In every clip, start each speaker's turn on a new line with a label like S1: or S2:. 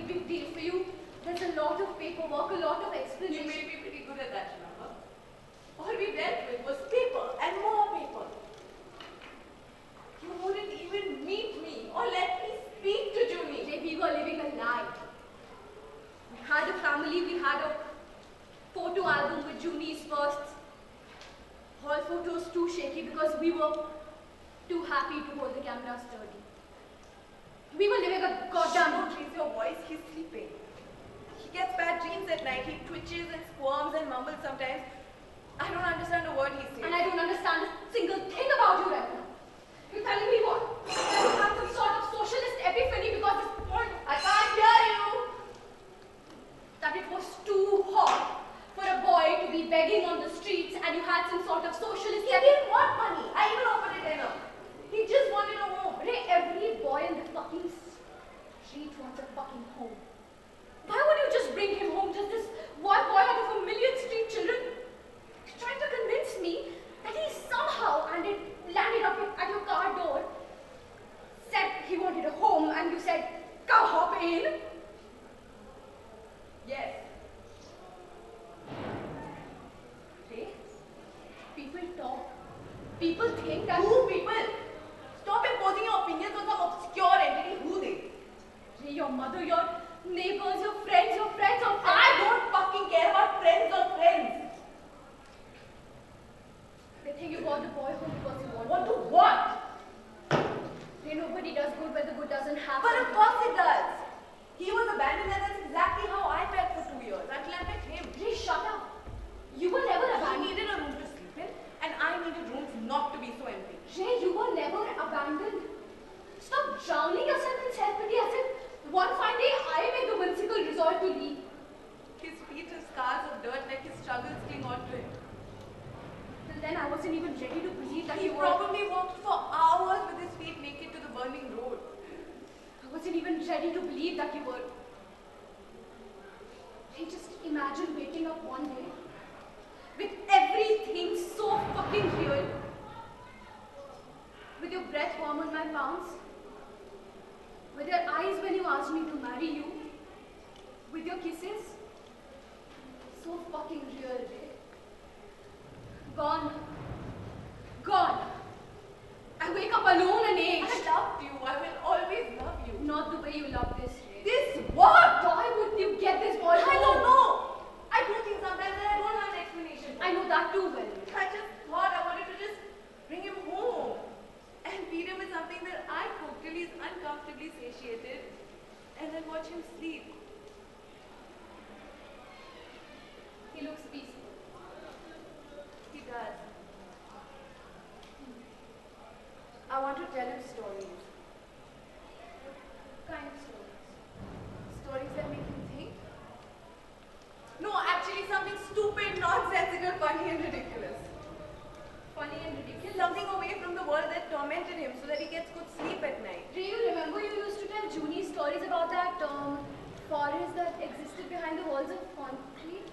S1: big deal for you. There's a lot of paperwork, a lot of explanation.
S2: You made me pretty good at that, remember? All we dealt with was paper and more paper. You wouldn't even meet me or let me speak to Junie.
S1: We were living a lie. We had a family, we had a photo album with Junie's firsts. All photos too shaky because we were too happy to hold the camera sturdy. We were living a goddamn...
S2: Don't raise your voice, he's sleeping. He gets bad dreams at night, he twitches and squirms and mumbles sometimes. I don't understand a word he's saying.
S1: And I don't understand a single thing about you right now. You're telling me what? That you had some sort of socialist epiphany because this point...
S2: I can't hear you!
S1: That it was too hot for a boy to be begging on the streets and you had some sort of socialist...
S2: He didn't want money. I even offered it enough. He just wanted a home.
S1: Ray, every boy in the fucking street wants a fucking home. Why would you just bring him home, just this one boy out of a million street children? You're trying to convince me that he somehow landed up at your car door, said he wanted a home, and you said, come hop in.
S2: Yes.
S1: Ray, people talk. People think that...
S2: Who people? Stop imposing your opinions on some obscure entity. Who they?
S1: Ray, your mother, your neighbors, your friends of friends.
S2: I don't fucking care about friends or friends.
S1: They think you got the boy home because you want
S2: What to what?
S1: Ray, nobody does good when the good doesn't happen.
S2: But of course it does. He was abandoned and that's exactly how I felt for 2 years until I met him.
S1: Ray, shut up. You were never abandoned.
S2: He needed a room to sleep in and I needed rooms not to be so empty.
S1: Ray, you were never abandoned. Stop drowning yourself in self-pity as if one fine day I made the whimsical resolve to leave.
S2: His feet have scars of dirt like his struggles cling on to him.
S1: Till then I wasn't even ready to believe that
S2: He
S1: you were...
S2: probably walked for hours with his feet naked to the burning road.
S1: I wasn't even ready to believe that you were... Hey, just imagine waking up one day with everything so fucking real. With your breath warm on my palms. With your eyes when you asked me to marry you. With your kisses. So fucking real, Ray. Gone. Gone. I wake up alone and aged.
S2: I loved you. I will always love you.
S1: Not the way you love this, Ray.
S2: This what?
S1: Why would you get this boy home?
S2: I don't know. I do things sometimes and I don't have an explanation.
S1: I know that too well.
S2: I just thought I wanted to just bring him home and feed him with something that I cooked till he's uncomfortably satiated and then watch him sleep.
S1: He looks peaceful.
S2: He does. I want to tell him stories.
S1: What kind of stories?
S2: Stories that make him think. No, actually something stupid, nonsensical, funny and ridiculous.
S1: Funny and ridiculous.
S2: Something away from the world that tormented him so that he gets good sleep at night.
S1: Do you remember you used to tell Junie stories about that forest that existed behind the walls of concrete?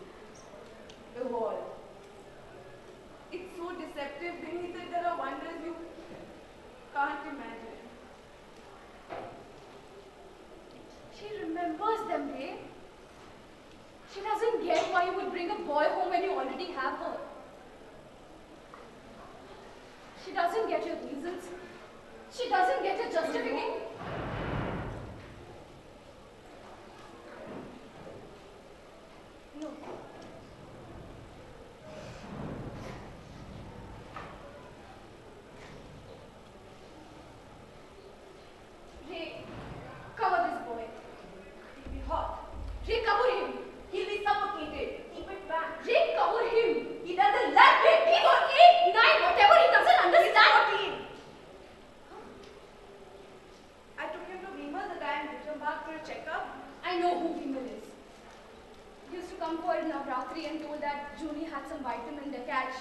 S2: The wall. It's so deceptive. Beneath it there are wonders you can't imagine.
S1: She remembers them, Ray. She doesn't get why you would bring a boy home when you already have her. She doesn't get your reasons. She doesn't get your justification. No. Ray, cover this boy.
S2: He'll be hot.
S1: Ray, cover him.
S2: He'll be suffocated. Keep it back.
S1: Ray, cover him.
S2: He doesn't like it.
S1: He's on 8, 9, whatever, he doesn't understand.
S2: He's 14. I took him to Vimal, the guy in Richard for a checkup.
S1: I know who Vimal is. He used to come for Navratri and told that Junie had some vitamin to catch.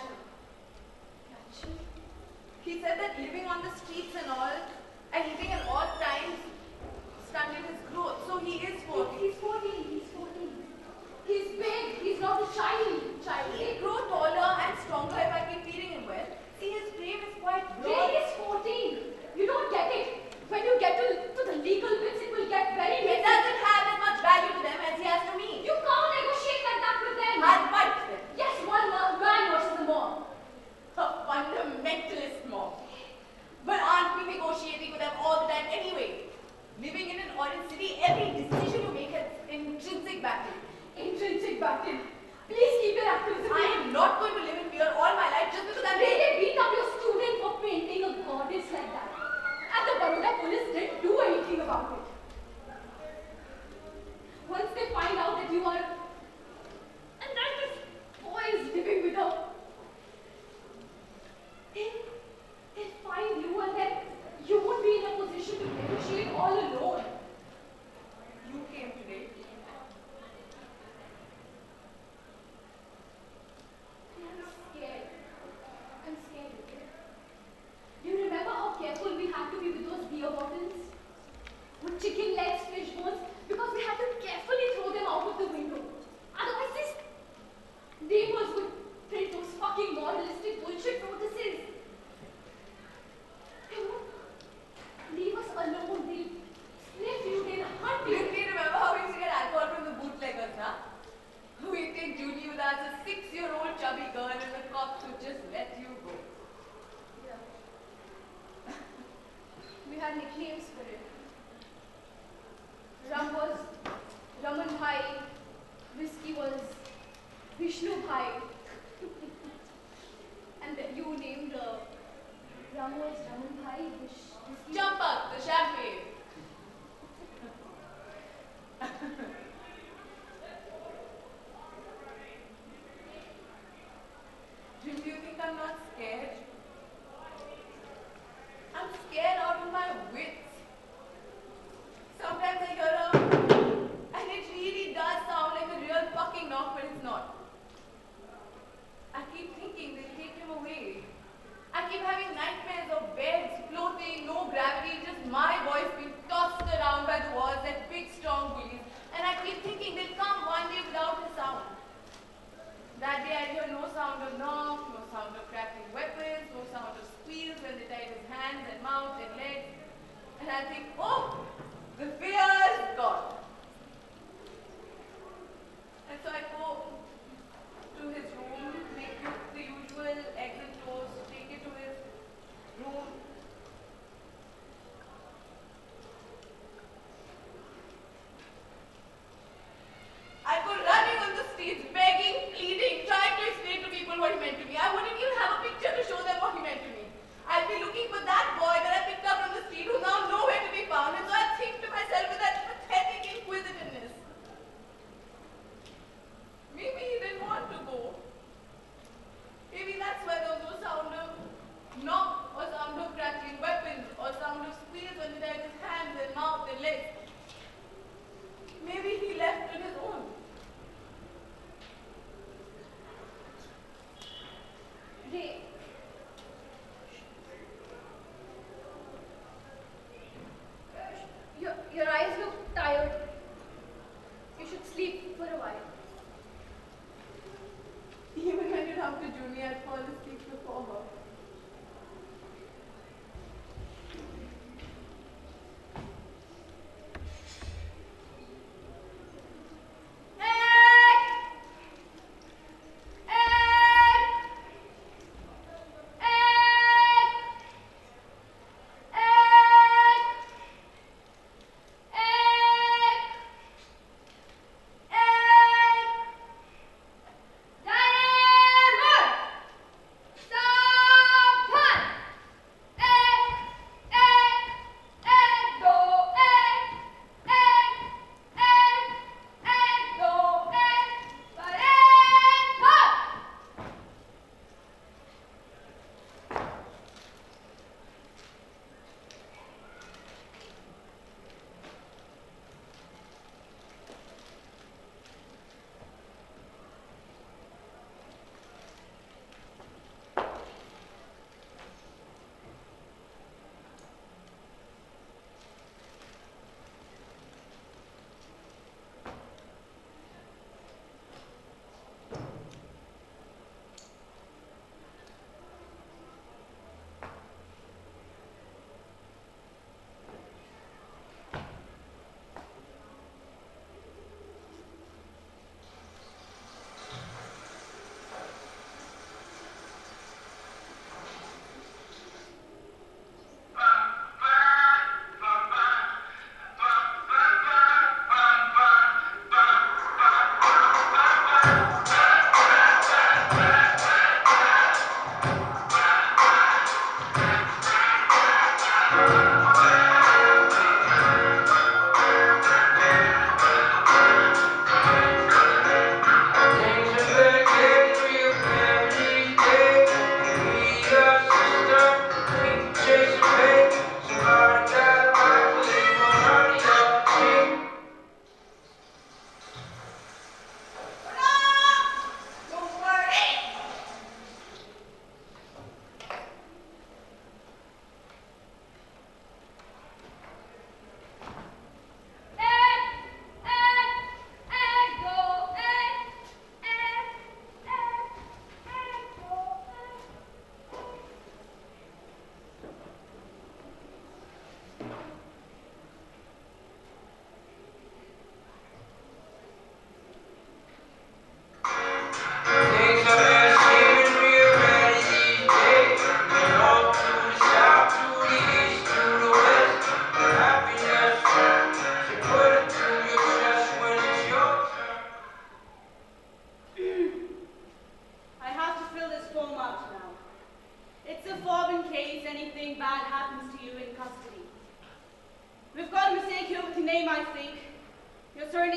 S2: He said that living on the streets and all, and eating at odd times, stunted his growth. So he is 14.
S1: He's 14. He's 14. He's big. He's not a child.
S2: He'll grow taller and stronger if I keep feeding him well. See, his frame is quite broad.
S1: Jay is 14. You don't get it. When you get to the legal bits, it will get very
S2: He
S1: messy.
S2: doesn't have as much absolutely every decision you make has intrinsic backing.
S1: Intrinsic backing. Please keep your activism.
S2: I am not going to live in fear all my life just because I'm
S1: They beat up your student for painting a goddess like that. And the Baroda police didn't do anything about it. Once they find out that you are... And that this boy is living with her. They'll find you and then you won't be in a position to negotiate all alone.
S2: You came today.
S1: I'm scared. I'm scared. Do you remember how careful we had to be with those beer bottles? With chicken legs, fish bones, because we had to carefully throw them out of the window. Otherwise, these neighbors would print those fucking moralistic bullshit notices. They won't leave us alone. They'll sniff you, they'll hunt you.
S2: You remember how we used to get alcohol from the bootleggers, huh? We'd take duty with us, a 6-year-old chubby girl, and the cops would just let you go.
S1: Yeah. We had nicknames for it. Rum was Raman Bhai, whiskey was Vishnu Bhai, and then you named rum was Raman Bhai, whiskey.
S2: Jump up, the champagne. Do you think I'm not scared? I'm scared out of my wits. Sometimes I hear a, and it really does sound like a real fucking knock, but it's not. I keep thinking they'll take him away. I keep having nightmares of beds, floating, no gravity, just my voice being tossed around by the walls like big strong bullies. And I keep thinking they'll come one day without a sound. That day I hear no sound of knock, no sound of cracking weapons, no sound of squeals when they tie his hands and mouth and legs. And I think, oh, the fear is gone. And so I go to his room, make the usual eggs and toast, take it to his room. I go running on the streets, begging, pleading, trying to explain to people what he meant to me. I wouldn't even have a picture to show them what he meant to me. I'd be looking for that boy that I picked up from the street who's now nowhere to be found. And so I think to myself with that pathetic inquisitiveness. Maybe he didn't want to go. Maybe that's why there was no sound of knock or sound of crackling weapons or sound of squeals when he tied his hands and mouth and legs. Maybe he left on his own.
S1: Ray. Your eyes look tired. You should sleep for a while.
S2: Even when it happened to Junie, I'd fall asleep before her.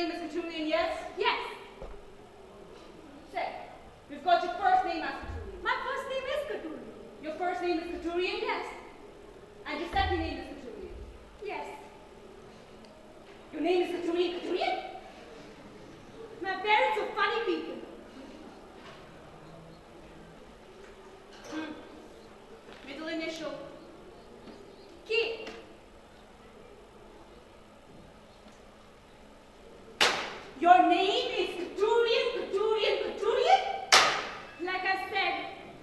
S2: name is Kuturian, yes?
S1: Yes.
S2: Say, we've got your first name as Kuturian.
S1: My first name is Kuturian.
S2: Your first name is Kuturian?
S1: Yes.
S2: And your second name is Kuturian?
S1: Yes.
S2: Your name is Kuturian?
S1: My parents are funny people.
S2: Middle initial.
S1: K.
S2: Your name is Kuturian?
S1: Like I said,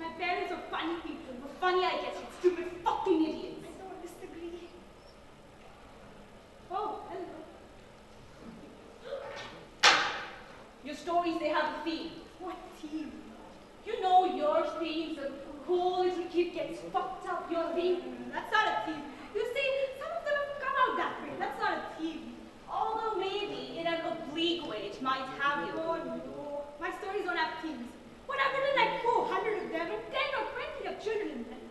S1: my parents are funny people.
S2: Well, funny, I guess, you stupid fucking idiots.
S1: I don't disagree. Oh, hello.
S2: Your stories, they have a theme.
S1: What team?
S2: You know your themes, the whole little kid gets fucked up, your theme.
S1: That's not a team. You see, some of them have come out that way. That's not a team.
S2: Although maybe in an oblique way it might have you.
S1: Oh no. My stories don't have teams. What I've written like 400 of them and 10 or 20 have children in them.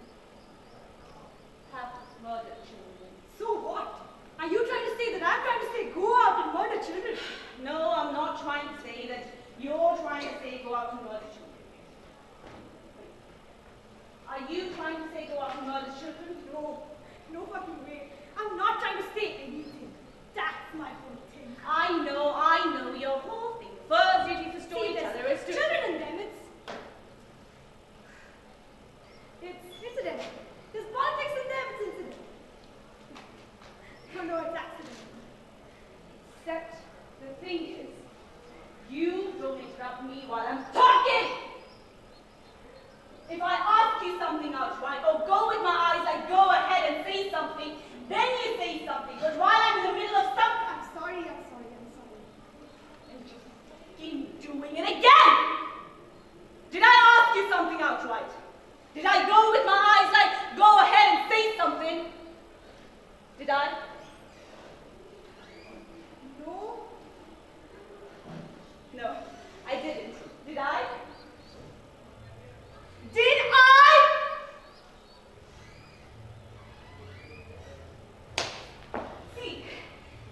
S2: Have murdered children.
S1: So what? Are you trying to say that I'm trying to say go out and murder children?
S2: No, I'm not trying to say that. You're trying to say go out and murder children. Are you trying to say go out and murder children?
S1: No. No fucking way. I'm not trying to say anything. That's my whole thing.
S2: I know your whole thing. First duty for storyteller is to...
S1: Children in them, it's incidental. There's politics in them, it's incidental. No, it's accidental.
S2: Except the thing is, you don't interrupt me while I'm talking! If I ask you something outright, or go with my eyes, like go ahead and say something, then you say something. But while I'm in the middle of something...
S1: I'm sorry.
S2: And you're fucking doing it again! Did I ask you something outright? Did I go with my eyes like, go ahead and say something? Did I?
S1: No.
S2: No, I didn't. Did I? Did I? See,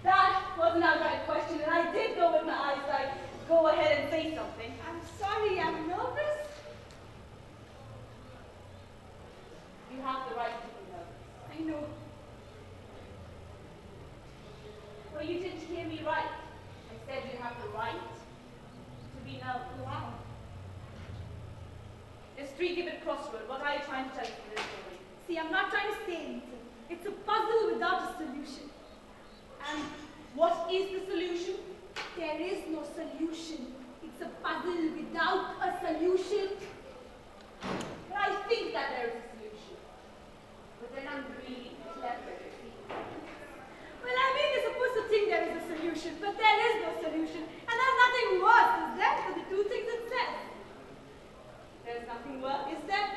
S2: that was an outright question, and I did go with my eyes like, go ahead and say something.
S1: I'm sorry, I'm nervous.
S2: You have the right to be nervous.
S1: I know.
S2: Well, you didn't hear me right. I said you have the right to be nervous.
S1: Wow.
S2: This three-gibbet crossroad, what are you trying to tell us in this story?
S1: See, I'm not trying to say anything. It's a puzzle without a solution.
S2: And what is the solution?
S1: There is no solution. It's a puzzle without a solution.
S2: But I think that there is a solution. But then I'm really clever, you see.
S1: Well, I mean, you're supposed to think there is a solution, but there is no solution. And there's nothing worse, is there, for the two things it says?
S2: There's nothing worse.
S1: Is there?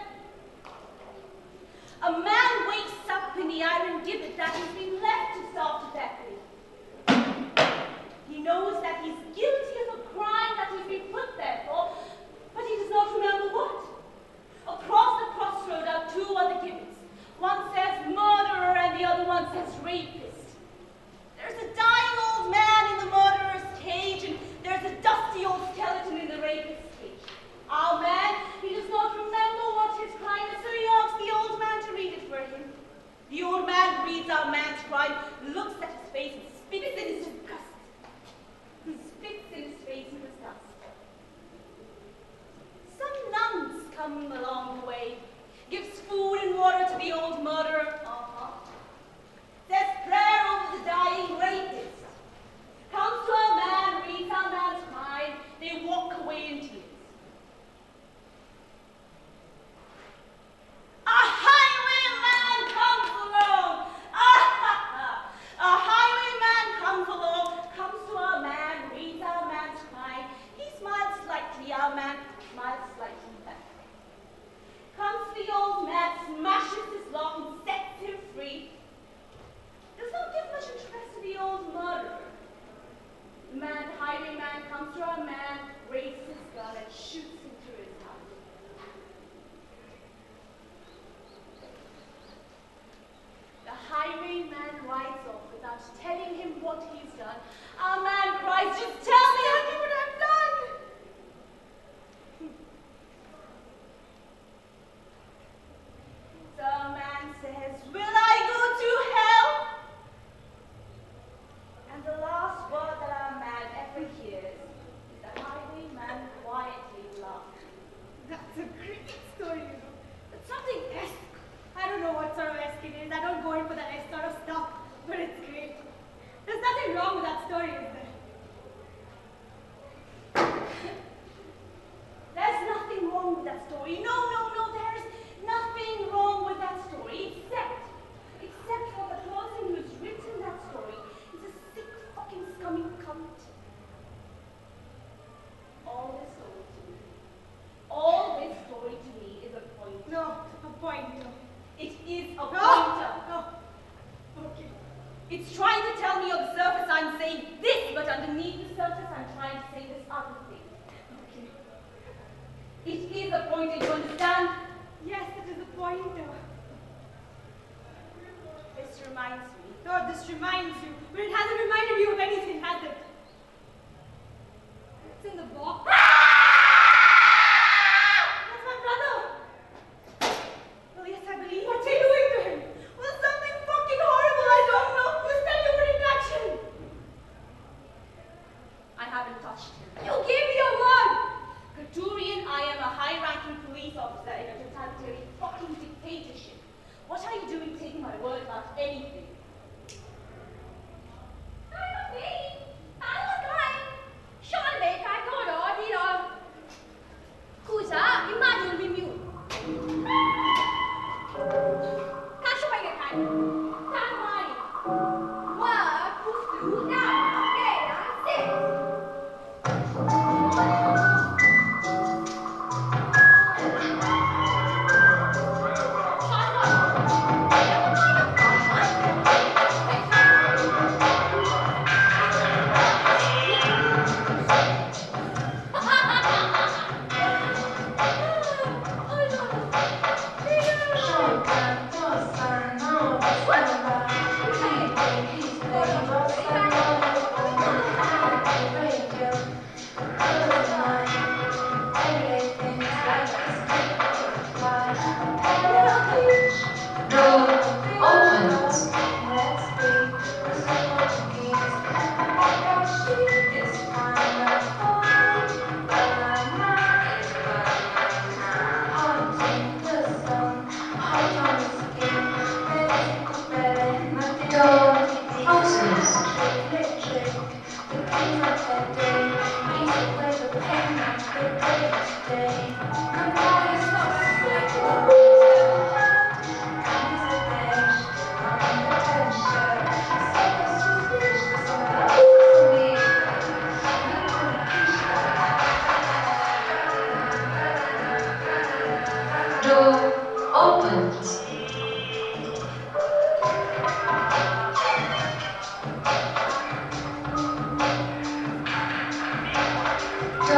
S2: A man wakes up in the iron gibbet that he's been left to starve to death in. He knows that he's guilty of a crime that he's been put there for, but he does not remember what. Across the crossroad are two other gibbets. One says murderer and the other one says rapist. There's a dying old man in the murderer's cage, and there's a dusty old skeleton in the rapist's cage. Our man, he does not remember what his crime is, so he asks the old man to read it for him. The old man reads our man's crime, looks at his face, and spits in his disgust. He spits in his face in disgust. Some nuns come along the way, gives food and water to the old murderer. Says prayer over the dying rapist. Comes to our man, reads our man's crime. They walk away in tears. A highwayman comes along. A highwayman comes along, comes to our man, reads our man's crime. He smiles slightly, our man smiles slightly back. Comes to the old man, smashes his lock and sets him free. Does not give much interest to the old murderer. The highwayman comes to our man, raises his gun and shoots him through his heart. The highwayman rides off without telling him what he's done. Our man cries, just
S1: It's trying to tell me on the surface I'm saying this, but underneath the surface I'm trying to say this other thing. Okay. It is a pointer, you understand? Yes, it is a pointer. This reminds me. Oh, this reminds you. But it hasn't reminded you of anything, has it? It's in the box. That's my brother. Well, yes, I believe. What's he doing to him? Well, something fucking horrible. I don't know. You said you wouldn't touch him. I haven't touched him. You gave me your word. Katurian, I am a high-ranking police officer in a totalitarian fucking dictatorship. What are you doing taking my word about anything? I'm a baby. I was lying. Sean Baker, I told her, you know. Kusa, imagine me mute. Can't show my hand. Can't mind. What? Who's blue? Now.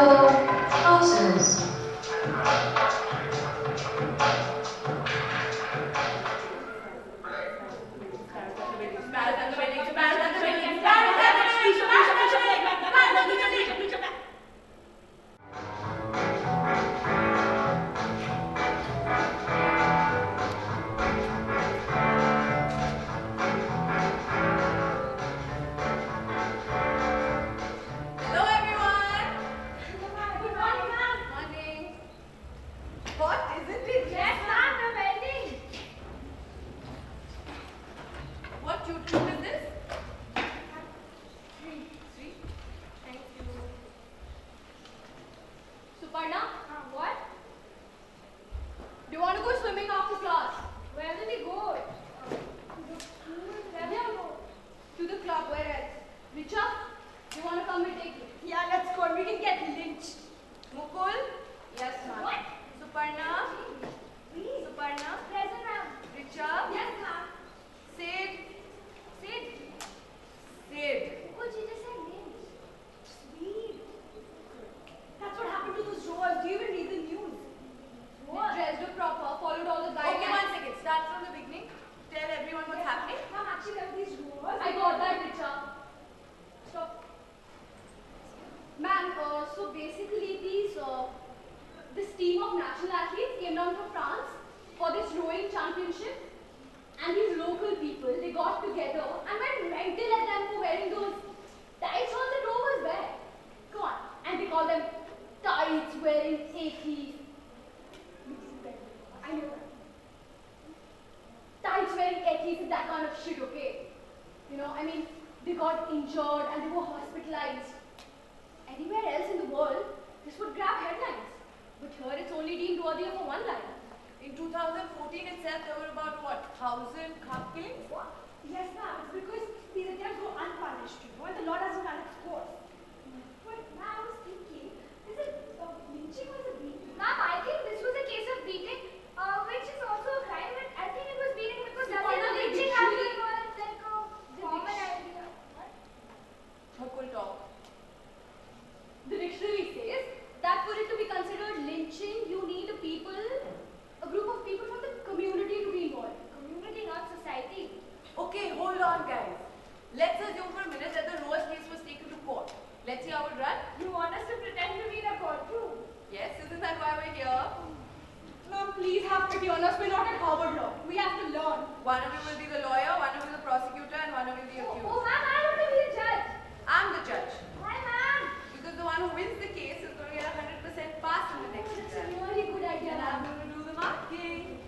S1: Okay, I'm sick.
S2: One of you will be the lawyer, one of you the prosecutor, and one of you the accused.
S1: Oh, ma'am, I want to be the judge.
S2: I'm the judge.
S1: Why, ma'am?
S2: Because the one who wins the case is going to get 100% pass in the next
S1: That's
S2: exam.
S1: a really good idea,
S2: And I'm
S1: ma'am.
S2: going to do the marking.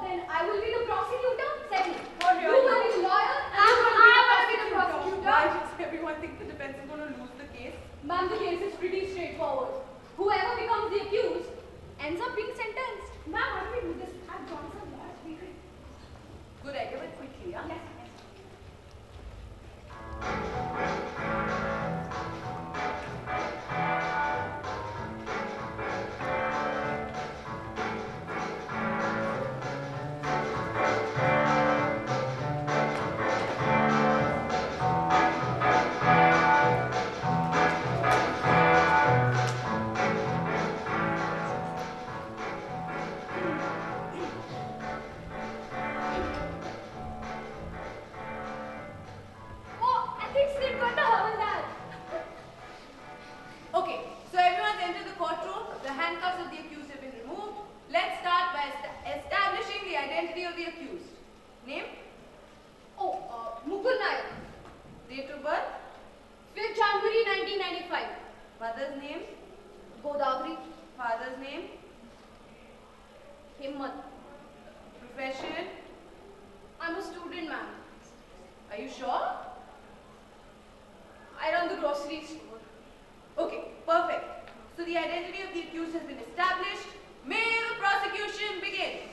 S1: Then I will be the prosecutor. Second,
S2: For
S1: you
S2: real?
S1: will be the lawyer, and
S2: I
S1: I will be the prosecutor.
S2: Why does everyone think the defense is going to lose the case?
S1: Ma'am, the case is pretty straightforward. Whoever becomes the accused ends up being sentenced. Ma'am, how do we do this? I've drawn some laws. We could.
S2: Good idea, but quickly, yeah?
S1: Yes. Oh, ethics did what the hell was that?
S2: Okay, so everyone's entered the courtroom. The handcuffs of the accused have been removed. Let's start by establishing the identity of the accused. Name,
S1: Oh, McDonagh.
S2: date of birth,
S1: 5th January 1995.
S2: mother's name,
S1: Godavari.
S2: father's name,
S1: Himmat.
S2: profession.
S1: I'm a student, ma'am.
S2: Are you sure?
S1: I run the grocery store.
S2: Okay, perfect. So the identity of the accused has been established. May the prosecution begin.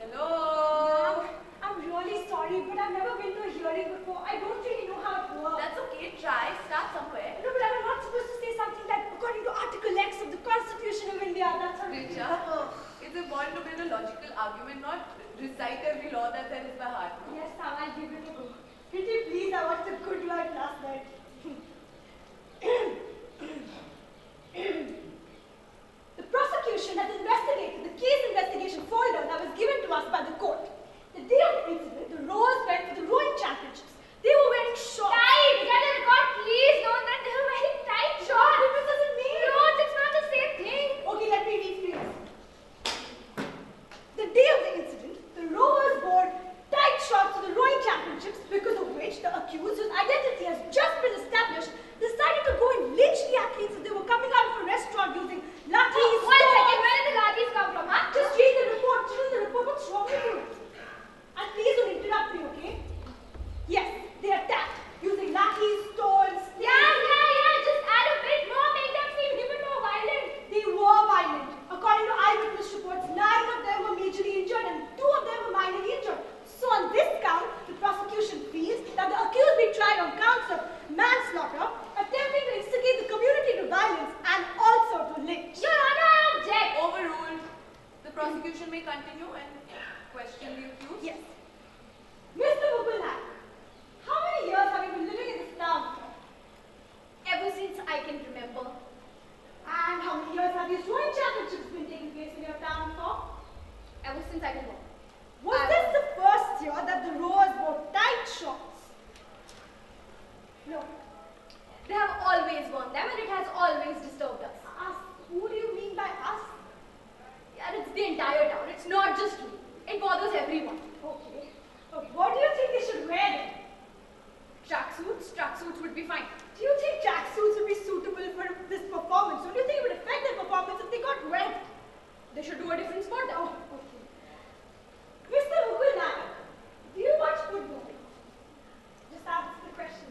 S2: Hello?
S1: I'm really sorry, but I've never been to a hearing before. I don't really know how it works.
S2: That's okay, try, start somewhere.
S1: No, but I'm not supposed to say something like, according to Article X of the Constitution of India. That's how
S2: Richa, it's important to build a logical argument, not recite every law that's there is by heart.
S1: Yes, Sam, I'll give it a go. Pretty please, I watched a good one last night. The prosecution has investigated the case investigation folder that was given to us by the court. The day of the incident, the rowers went to the rowing championships. They were wearing shorts. Tight! Get the record, please. Don't that they were wearing tight shorts. What difference does it make? Shorts, it's not the same thing. Okay, let me rephrase. The day of the incident, the rowers wore tight shorts to the rowing championships, because of which the accused, whose identity has just been established, decided to go and lynch the athletes as they were coming out of a restaurant using lathis. One second, where did the lathis come from, huh? Just read the report. Read the report. What's wrong with you? And please don't interrupt me, okay? Yes, they attacked using lathis, stones. Yeah. Just add a bit more, make them seem even more violent. They were violent. According to eyewitness reports, 9 of them were majorly injured and 2 of them were minorly injured. So on this count, the prosecution feels that the accused be tried on counts of manslaughter, attempting to instigate the community to violence, and also to lynch. Your Honor, I object.
S2: Overruled. The prosecution may continue and question the accused.
S1: Yes. Mr. McDonagh, how many years have you been living in this town? Ever since I can remember. And how many years have these rowing championships been taking place in your town for? Ever since I can remember. Was this the first year that the rowers wore tight shorts? No. They have always worn them and it has always disturbed us. Us? Who do you mean by us? Yeah, it's the entire town. It's not just me. It bothers everyone. Okay. What do you think they should wear then? Tracksuits? Tracksuits would be fine. Do you think tracksuits would be suitable for this performance? Don't you think it would affect their performance if they got wet? They should do a different sport now. Oh, okay. Mr. McDonagh, do you watch football? Just answer the question.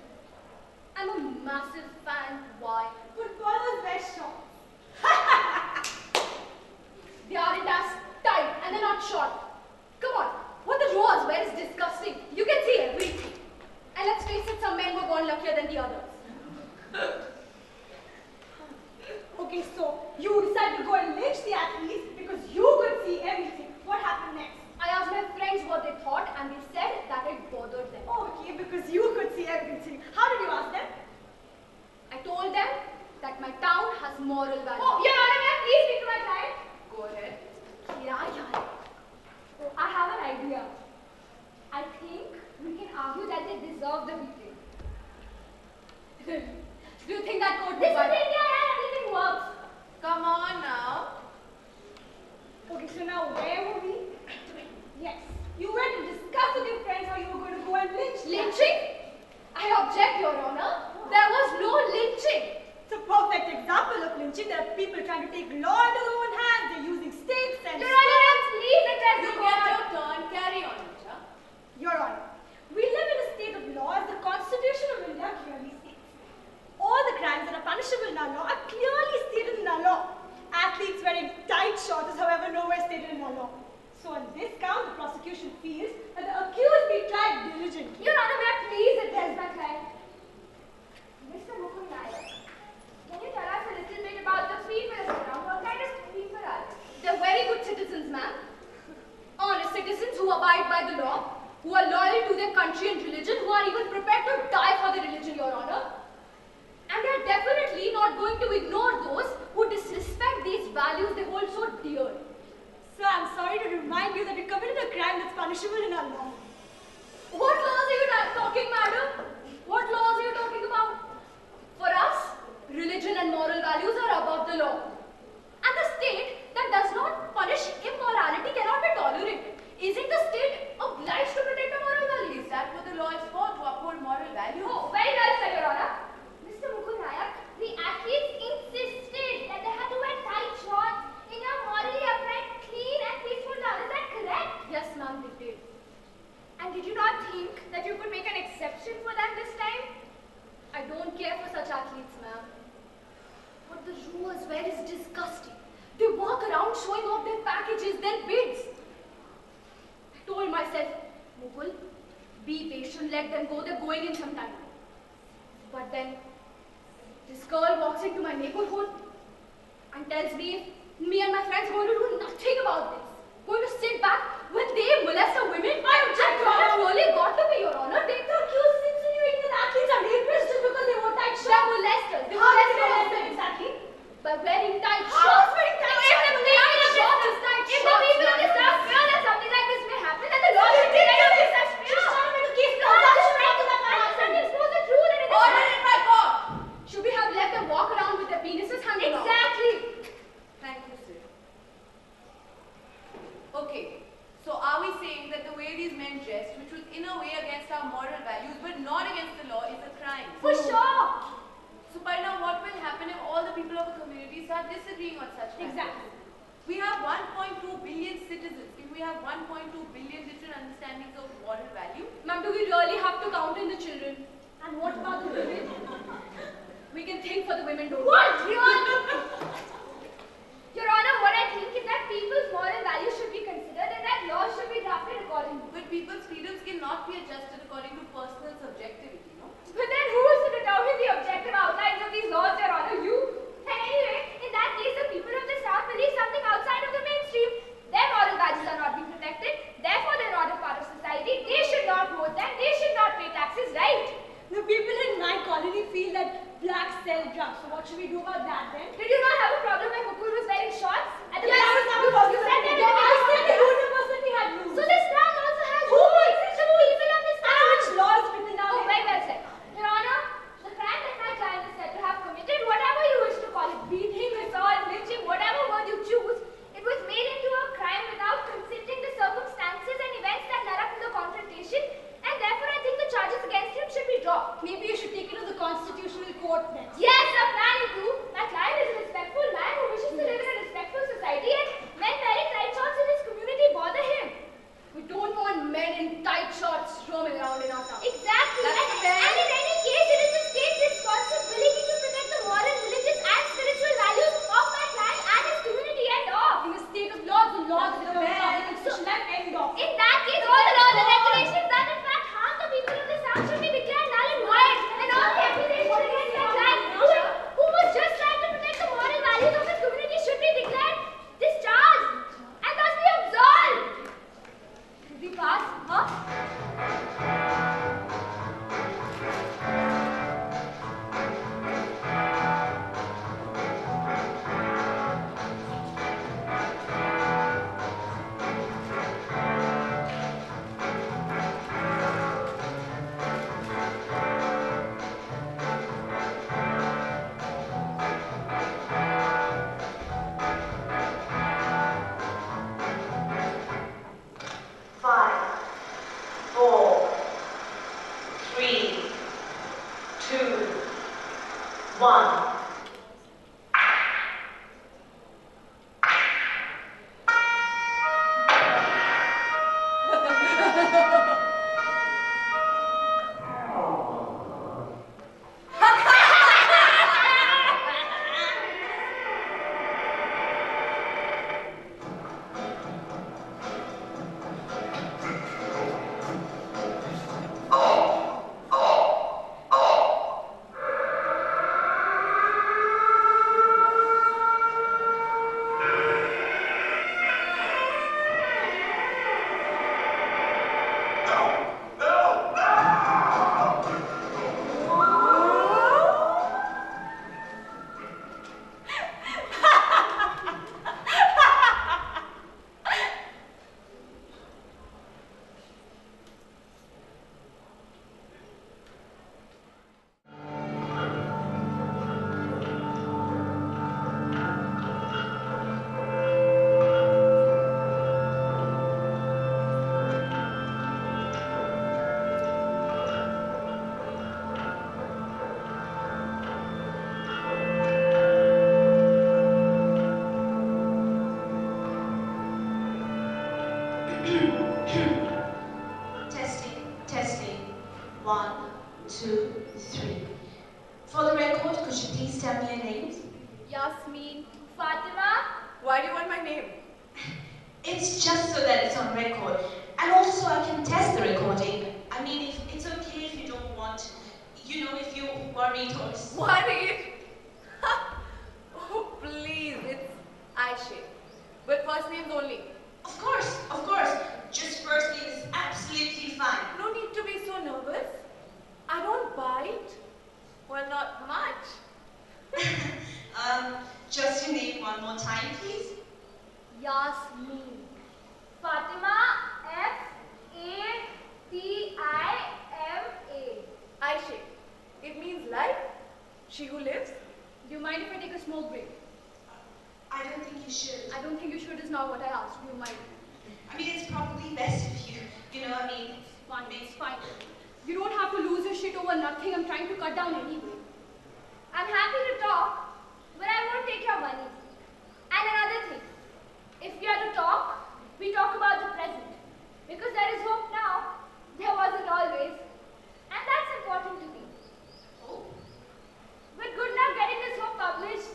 S1: I'm a massive fan. Why? Footballers wear shorts. They aren't as tight and they're not short. Come on, what the rowers wear is disgusting. You can see everything. And let's face it, some men were born luckier than the others. Okay, so you decided to go and lynch the athletes because you could see everything. What happened next? I asked my friends what they thought and they said that it bothered them. Okay, because you could see everything. How did you ask them? I told them that my town has moral values. Oh, Your Honor, may I please speak to my client?
S2: Go ahead.
S1: Yeah. Oh, I have an idea. I think we can argue that they deserve the beating. Do you think that court would? This is India and everything works.
S2: Come on now.
S1: Okay, so now where were we?
S3: Yes. You went to discuss with your friends how you were going to go and lynch them.
S1: Lynching? I object, Your Honor. There was no lynching.
S3: It's a perfect example of lynching. There are people trying to take law into their own hands. They're using stakes and
S1: Your Honor, please address
S2: You
S1: the
S2: get
S1: court.
S2: your turn. Carry on, Nisha.
S3: Your Honor, we live in a state of law as the Constitution of India clearly states. All the crimes that are punishable in our law are clearly stated in our law. Athletes wearing tight shorts is, however, nowhere stated in our law. So on this count, the prosecution feels that the accused be tried diligently.
S1: Your Honor, may I please address my client? Mr. McDonagh, can you tell us a little bit about the people around? What kind of people are they? They're very good citizens, ma'am. Honest citizens who abide by the law, who are loyal to their country and religion, who are even prepared to die for their religion, Your Honor. And they're definitely not going to ignore those who disrespect these values they hold so dear.
S3: Sir, I'm sorry to remind you that you committed a crime that's punishable in our law.
S1: What laws are you talking, madam? What laws are you talking about? For us, religion and moral values are above the law. And the state that does not punish immorality cannot be tolerated. Isn't the state obliged to protect the moral values?
S2: Is that what the law is for? To uphold moral values?
S1: Oh, very well said, Your Honor. Mr. McDonagh, the athletes insisted that they had to wear tight shorts in a morally upright, clean and peaceful town. Is that correct? Yes, ma'am, they did. And did you not think that you could make an exception for them this time? I don't care for such athletes, ma'am. What the rulers wear is disgusting. They walk around showing off their packages, their bids. I told myself, Mukul, be patient, let them go, they're going in some time. But then, this girl walks into my neighborhood and tells me and my friends are going to do nothing about this. Going to sit back when they molest a women. I object, Your Honor. Really got to be, Your Honor. They the accused insinuating that athletes are rapists just because they wore tight shorts. They're molesters. They molest them exactly. By wearing tight shorts.
S3: How is wearing tight shorts?
S1: If the people of this town feel that something like this may happen, then the law should be like this. That's fair.
S3: She's trying to make a case for
S1: No,
S3: that.
S1: and expose the truth and it is
S2: Order in my court!
S1: Should we have let them walk around with their penises hanging out? Exactly.
S2: Thank you, sir. Okay, so are we saying that the way these men dressed, which was in a way against our moral values but not against the law, is a crime?
S1: For sure.
S2: So by now, what will happen if all the people of a community start disagreeing on such matters?
S3: Exactly.
S2: We have 1.2 billion citizens. If we have 1.2 billion different understandings of moral value,
S1: Ma'am, do we really have to count in the children?
S3: And what about the women?
S1: We can think for the women, don't we?
S3: What?
S1: Your Honor, what I think is that people's moral values should be considered and that laws should be drafted accordingly.
S2: but people's freedoms cannot be adjusted according to personal subjectivity, no?
S1: But then who is to determine the objective outlines of these laws, Your Honor? You? And anyway, in that case, the people of this town believe something outside of the mainstream. Their moral values are not being protected, therefore they're not a part of society. They should not vote and they should not pay taxes, right?
S3: The people in my colony feel that blacks sell drugs. So what should we do about that then?
S1: Did you not have a problem when Mukul was wearing shorts? At the
S3: Yes,
S1: back?
S3: I was having a problem.
S1: You said that
S3: Yeah, I said the
S1: rules.
S3: university had rules.
S1: So this town also has
S3: Who
S1: rules.
S3: makes
S1: The people of this town.
S3: Which law is written down?
S1: Oh, very well said. Your Honor, the crime that my client is said to have committed, whatever you wish to call it, beating, assault, lynching, whatever word you choose, it was made into a crime without considering the circumstances and events that led up to the confrontation, and therefore I think the charges against him should be dropped.
S3: Maybe you should take it to the constitutional court next.
S1: Yes, I'm planning to. My client is a respectful man who wishes to live in a respectful society, and men wearing tight shorts in his community bother him. We don't want men in tight shorts roaming around in our town. Exactly. And in any case, it is the state's responsibility to protect the moral, religious, and spiritual values of my client and his community and all.
S3: In a state of laws, the laws of the public institution and end of.
S1: In that case, all the laws and regulations that in fact harm the people of this town should be declared null and void, and all the accusations against my client, who was just trying to protect the moral values of his community, should be declared discharged and thus be absolved. Did we pass? Huh?
S4: 1. Testing. 1, 2, 3. For the record, could you please tell me your names?
S1: Yasmin. Fatima.
S2: Why do you want my name?
S4: It's just so that it's on record. And also I can test the recording. I mean, if it's okay if you don't want, you know, if you're worried or...
S2: Worried? Oh, please, it's Ayfer. But first names only.
S4: Of course. Just first name is absolutely fine.
S2: No need to be so nervous. I don't bite. Well, not much.
S4: Just your name one more time, please.
S1: Yasmin. Fatima. Fatima.
S2: Ayfer. It means life. She who lives.
S1: Do you mind if I take a smoke break?
S4: I don't think you should.
S1: I don't think you should is not what I asked. Do you mind?
S4: I mean, it's probably best if you know, I mean...
S1: It's fine. You don't have to lose your shit over nothing. I'm trying to cut down anyway. I'm happy to talk, but I won't take your money. And another thing, if we are to talk, we talk about the present. Because there is hope now, there wasn't always. And that's important to me.
S4: Oh?
S1: But good luck getting this hope published.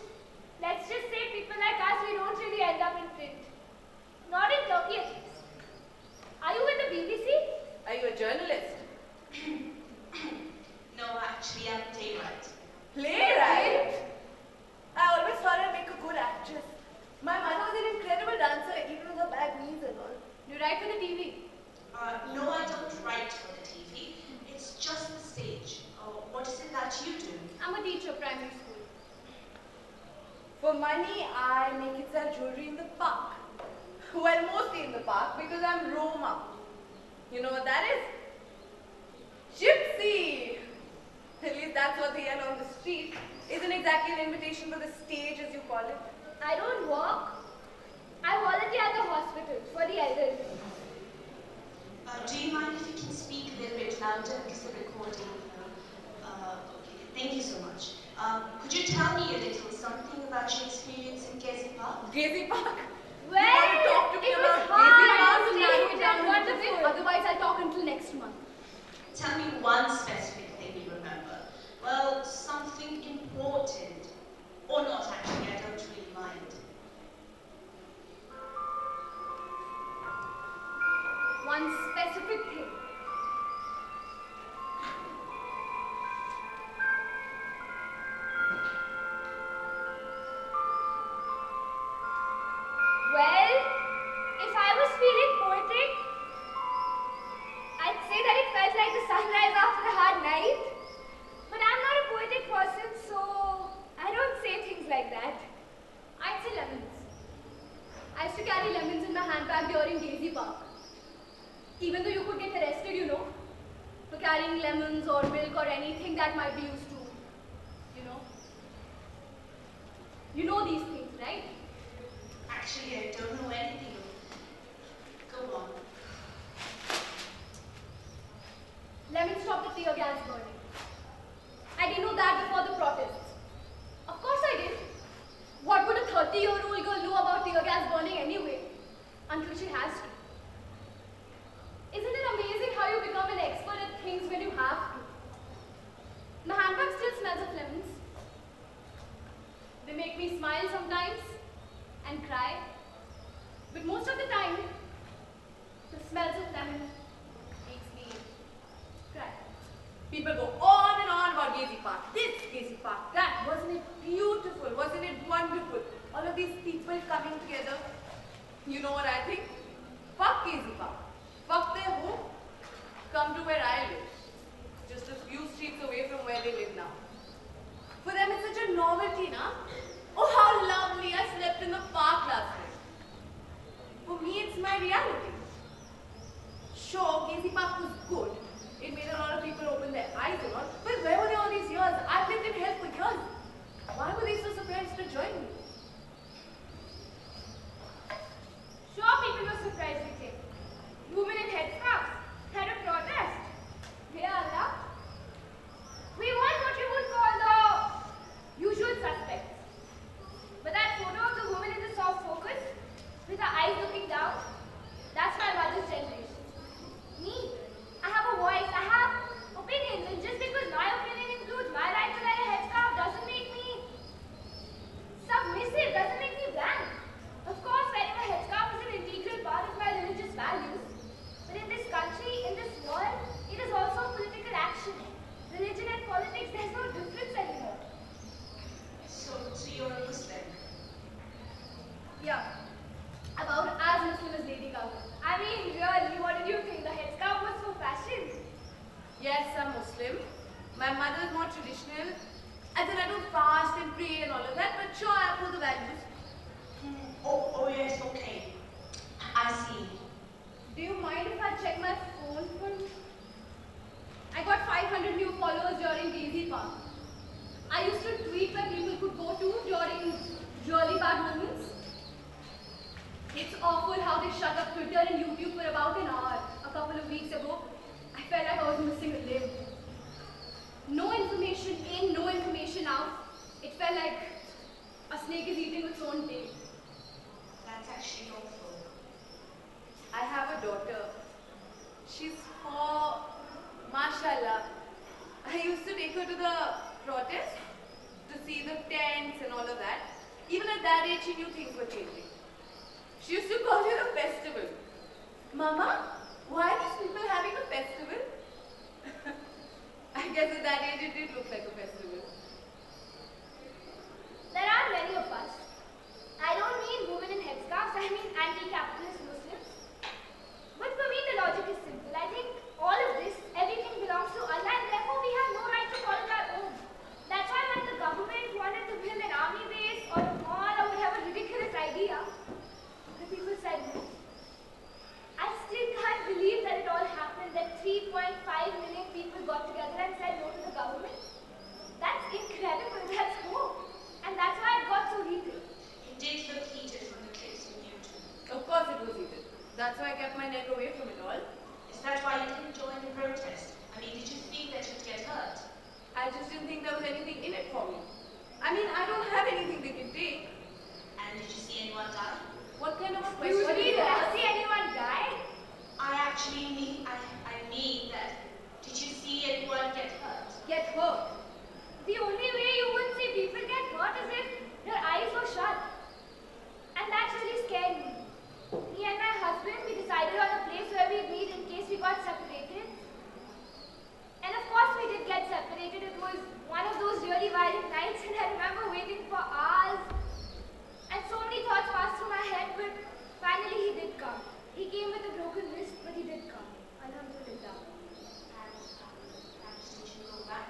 S1: Let's just say people like us, we don't really end up in print. Not in Turkey at least. Are you with the BBC?
S2: Are you a journalist?
S4: No, actually, I'm a playwright.
S2: Playwright? I always thought I'd make a good actress. My mother was an incredible dancer, even with her bad knees and all.
S1: You write for the TV?
S4: No, I don't write for the TV. It's just the stage. What is it that you do?
S1: I'm a teacher, primary school.
S2: For money, I make it sell jewelry in the park. Well, mostly in the park because I'm Roma. You know what that is? Gypsy! At least that's what they yell on the street. Isn't exactly an invitation for the stage, as you call it.
S1: I don't work. I volunteer at the hospital for the elderly.
S4: Do you mind if you can speak a little bit louder because the recording... okay, thank you so much. Could you tell me a little something about your experience in Gezi Park?
S2: Gezi Park?
S1: Well, it was hard to narrow it down one of it, otherwise I'll talk until next month.
S4: Tell me one specific thing you remember. Well, something important. Or not, actually, I don't really mind.
S1: One specific thing. Well, if I was feeling poetic, I'd say that it felt like the sunrise after a hard night. But I'm not a poetic person, so I don't say things like that. I'd say lemons. I used to carry lemons in my handbag during Gezi Park. Even though you could get arrested, you know, for carrying lemons or milk or anything that might be used to, you know these things, right?
S4: Actually, I don't know anything. Go on.
S1: Lemons stopped the tear gas burning. I didn't know that before the protests. until she has to. Isn't it amazing how you become an expert at things when you have to? My handbag still smells of lemons. They make me smile sometimes and cry. But most of the time, the smells of lemon makes me cry.
S2: People go on and on about Gezi Park. This Gezi Park, that. Wasn't it beautiful? Wasn't it wonderful? All of these people coming together. You know what I think? Fuck Gezi Park. Fuck their home. Come to where I live. Just a few streets away from where they live now. For them it's such a novelty, na? Oh, how lovely. I slept in the park last night. For me, it's my reality. Sure, Gezi Park was good. It made a lot of people open their eyes and all. But where were they all these years? I've lived in hell for years. Why were they so surprised to join me?
S1: Sure, people were surprised with it. Women in headscarves had a protest. Yeah, Allah. We want what you would call the usual suspects. But that photo of the woman in the soft focus, with her eyes looking down, that's my mother's generation. Me, I have a voice, I have opinions, and just because my opinion includes my right to wear a headscarf doesn't make me submissive, doesn't make me blank. Of course, wearing a headscarf is an integral part of my religious values. But in this country, in this world, it is also political action. Religion and politics, there's no difference anymore.
S4: So you're a Muslim?
S1: Yeah. About as Muslim as Lady Gaga. I mean, really, what did you think? The headscarf was for fashion?
S2: Yes, I'm Muslim. My mother is more traditional. I said I don't fast and pray and all of that, but sure, I uphold the values.
S4: Oh yes, okay. I see.
S1: Do you mind if I check my phone for me? I got 500 new followers during Gezi Park. I used to tweet where people could go to during really bad moments. It's awful how they shut up Twitter and YouTube for about an hour. A couple of weeks ago, I felt like I was missing a limb. No information in, no information out. It felt like a snake is eating its own tail.
S4: That's actually awful.
S2: I have a daughter. She's 4, mashallah. I used to take her to the protest to see the tents and all of that. Even at that age, she knew things were changing. She used to call it a festival. Mama, why are these people having a festival? I guess at that age it did look like a festival.
S1: There are many of us. I don't mean women in headscarves, I mean anti-capitalist Muslims. But for me the logic is simple. I think all of this, everything belongs to Allah and therefore we have no right to call it our own. That's why when the government wanted to build an army base or a mall or whatever ridiculous idea, the people said no. I still can't believe that it all happened, that 3.5 million people got together and said no to the government. That's incredible, that's hope. And that's why it got so heated.
S4: It did look heated from the clips on YouTube.
S2: Of course it was heated. That's why I kept my neck away from it all.
S4: Is that why you didn't join the protest? I mean, did you think that you'd get hurt?
S2: I just didn't think there was anything in it for me. I mean, I don't have anything they can take.
S4: And did you see anyone die?
S2: What kind of a
S1: You
S2: question
S1: did
S2: is
S1: I
S2: that?
S1: see anyone die?
S4: I actually mean, I mean that, did you see anyone get hurt?
S1: Get hurt. The only way you would see people get hurt is if your eyes were shut. And that really scared me. Me and my husband, we decided on a place where we'd meet in case we got separated. And of course we did get separated. It was one of those really violent nights and I remember waiting for hours. And so many thoughts passed through my head, but finally he did come. He came with a broken wrist, but he did come. Alhamdulillah.
S4: And did you go back?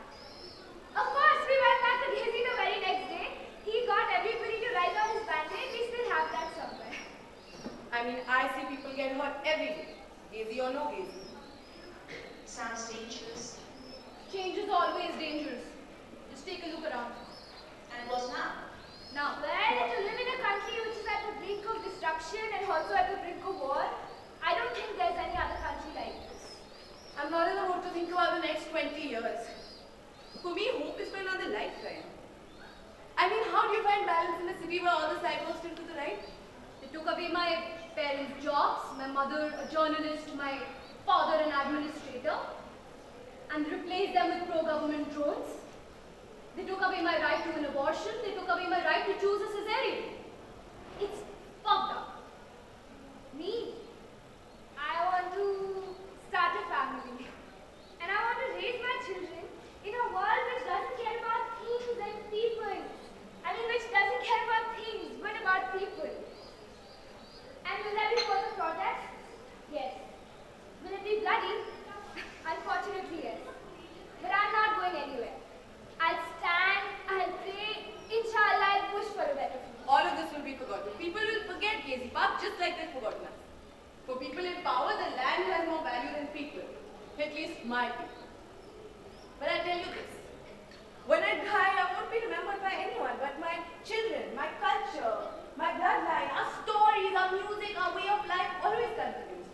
S1: Of course, we went back to Gezi the very next day. He got everybody to write on his band-aid. We still have that somewhere.
S2: I mean, I see people get hurt every day. Gezi or no Gezi.
S4: Sounds dangerous.
S1: Change is always dangerous. Just take a look around.
S4: And what now?
S1: Now, well, to live in a country which is at the brink of destruction and also at the brink of war, I don't think there's any other country like this.
S2: I'm not in the mood to think about the next 20 years. For me, hope is for another lifetime. I mean, how do you find balance in a city where all the cycles still to the right?
S1: They took away my parents' jobs, my mother a journalist, my father an administrator, and replaced them with pro-government drones. They took away my right to an abortion. They took away my right to choose a cesarean. It's fucked up.
S3: Me? I want to start a family. And I want to raise my children in a world which doesn't care about things and people. I mean, which doesn't care about things, but about people. And will there be further protests? Yes. Will it be bloody? Unfortunately, yes. But I'm not going anywhere. I'll stand, I'll pray, inshallah, I'll push for a better future.
S2: All of this will be forgotten. People will forget Gezi Park just like they've forgotten us. For people in power, the land has more value than people. At least my people. But I tell you this. When I die, I won't be remembered by anyone but my children, my culture, my bloodline, our stories, our music, our way of life always continues.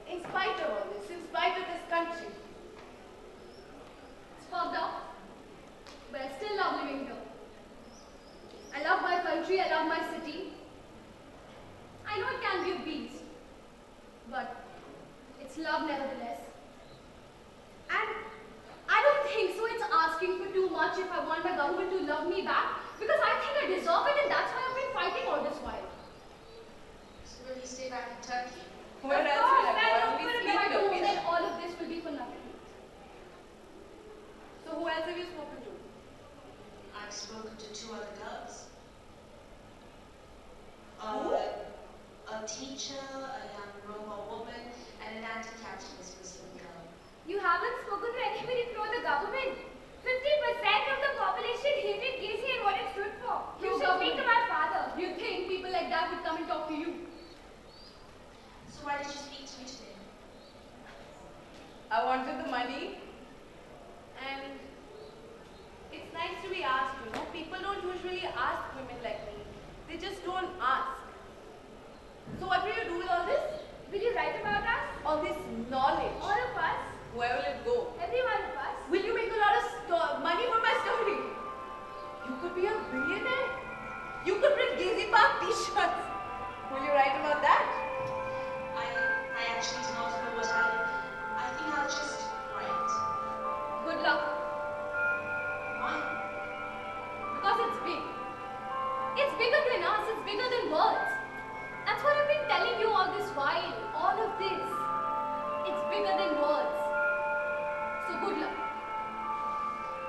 S2: In spite of all this, in spite of this country.
S1: It's fucked up, but I still love living here. I love my country, I love my city. I know it can be a beast, but it's love nevertheless. And I don't think so it's asking for too much if I want my government to love me back, because I think I deserve it and that's why I've been fighting all this while.
S4: So will you stay back in Turkey?
S2: Where
S1: Of
S2: else
S1: course,
S2: will I go?
S1: but
S2: Only
S1: if I
S2: sleep
S1: don't,
S2: location.
S1: then all of this will be for nothing.
S2: So who else have you spoken to?
S4: I've spoken to 2 other girls.
S2: Who?
S4: A teacher, a young robot woman, and an anti-capitalist Muslim girl.
S3: You haven't spoken to anybody pro the government. 50% of the population hated Gezi and what it stood for. You should speak to my father.
S1: You think people like that would come and talk to you?
S4: So why did you speak to me today?
S2: I wanted the money. And it's nice to be asked, you know. People don't usually ask women like me. They just don't ask. So what will you do with all this?
S3: Will you write about us?
S2: All this knowledge.
S3: All of us?
S2: Where will it go?
S3: Every one of us?
S2: Will you make a lot of money from my story? You could be a billionaire. You could print Gezi Park t-shirts. Will you write about that?
S4: I actually do not know what I think I'll just write.
S1: Good luck.
S4: Why?
S1: Because it's big. It's bigger than us, it's bigger than words. That's what I've been telling you all this while. All of this. It's bigger than words. So good luck.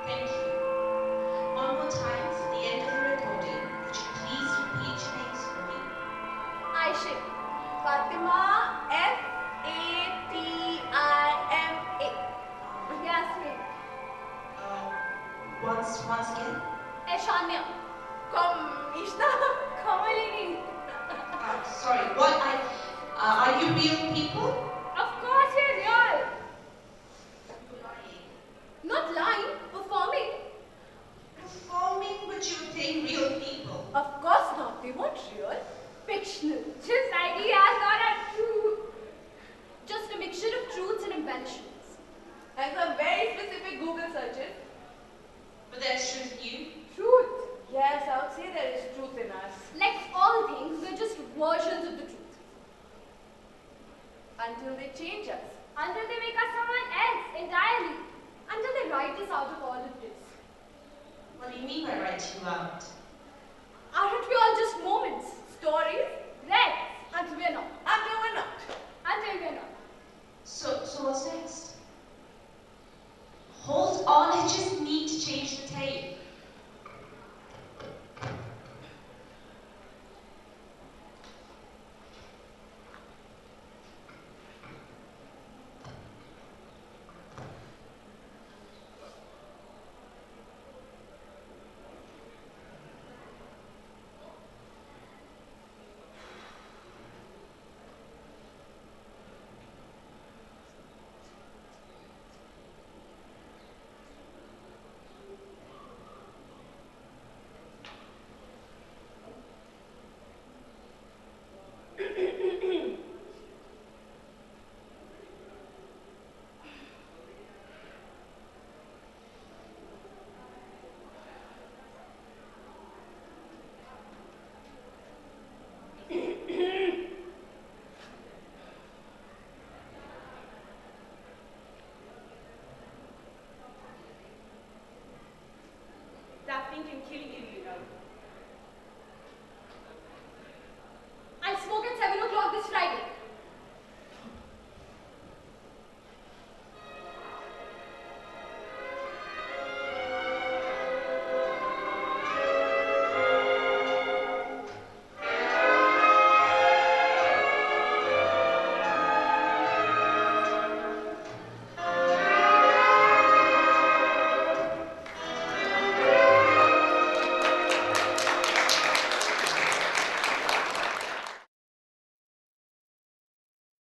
S4: Thank you. One more time for the end of the recording. Could you please repeat your names for me?
S1: Ayfer.
S2: Fatima, F-A-T-I-M-A.
S3: Yasmin.
S4: Once again.
S1: Eshanya.
S2: Ishna.
S3: Kamalini.
S4: Sorry, what are you real people?
S3: Of course we're real.
S4: You're lying.
S1: Not lying, performing.
S4: Performing, but you're playing real people.
S2: Of course not. They weren't real.
S1: Fictional.
S3: Just ideas, not a true.
S1: Just a mixture of truths and embellishments.
S2: And some very specific Google searches.
S4: But there's truth in you.
S2: Truth. Yes, I would say there is truth in us.
S1: Like all things, we're just versions of the truth.
S2: Until they change us.
S3: Until they make us someone else entirely.
S1: Until they write us out of all of this.
S4: What do you mean by writing you out?
S1: Aren't we all just moments?
S2: Stories.
S3: Right.
S1: Until we're not.
S2: Until we're not.
S3: Until we're not.
S4: So what's next? Hold on, I just need to change the tape.
S3: and killing him.